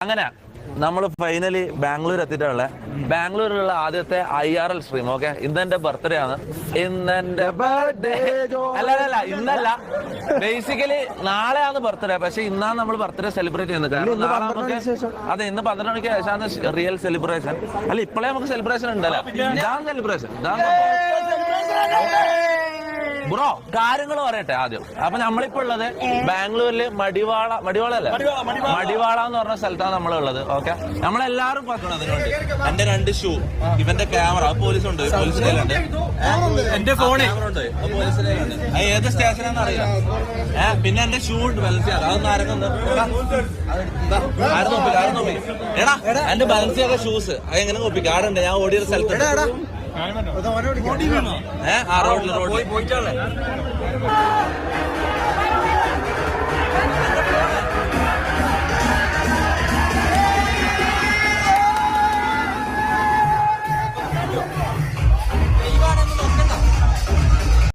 അങ്ങനെ നമ്മൾ ഫൈനലി ബാംഗ്ലൂർ എത്തിയിട്ടുള്ള ബാംഗ്ലൂരിലുള്ള ആദ്യത്തെ IRL സ്ട്രീം. ഓക്കെ, ഇന്നെന്റെ ബർത്ത്ഡേ ആണ്. ഇന്നെന്റെ ബർത്ത്ഡേ അല്ല ഇന്നല്ല, ബേസിക്കലി നാളെയാണ് ബർത്ത്ഡേ. പക്ഷെ ഇന്നാണ് നമ്മൾ ബർത്ത്ഡേ സെലിബ്രേറ്റ് ചെയ്യുന്നത്. കാരണം നാളെ നമുക്ക് അതെ, ഇന്ന് 12 മണിക്ക് ശേഷമാണ് റിയൽ സെലിബ്രേഷൻ. അല്ല, ഇപ്പോഴേ നമുക്ക് സെലിബ്രേഷൻ ഉണ്ടല്ലോ. ഇതാണ് സെലിബ്രേഷൻ. ബ്രോ, കാര്യങ്ങൾ പറയട്ടെ ആദ്യം. അപ്പൊ നമ്മളിപ്പോ ഉള്ളത് ബാംഗ്ലൂരില് മടിവാള എന്ന് പറഞ്ഞ സ്ഥലത്താണ് നമ്മളുള്ളത്. ഓക്കെ, നമ്മളെല്ലാരും പറയണം അതിനുണ്ട്. എന്റെ 2 ഷൂ, ഇവന്റെ ക്യാമറ പോലീസുണ്ട്, പോലീസിലുണ്ട്, എന്റെ ഫോണ് പോലീസിലുണ്ട്. ഏത് സ്റ്റേഷനാന്ന് അറിയാം. പിന്നെ എന്റെ ഷൂ ഉണ്ട്, ബലൻസിയാക. അതൊന്നും ആരെങ്കിലും എടാ, എന്റെ ബലൻസിയാക ഷൂസ് അത് എങ്ങനെ കോപ്പിക്കാം? ആടുണ്ട്, ഞാൻ ഓടിയൊരു സ്ഥലത്ത്. റോഡിൽ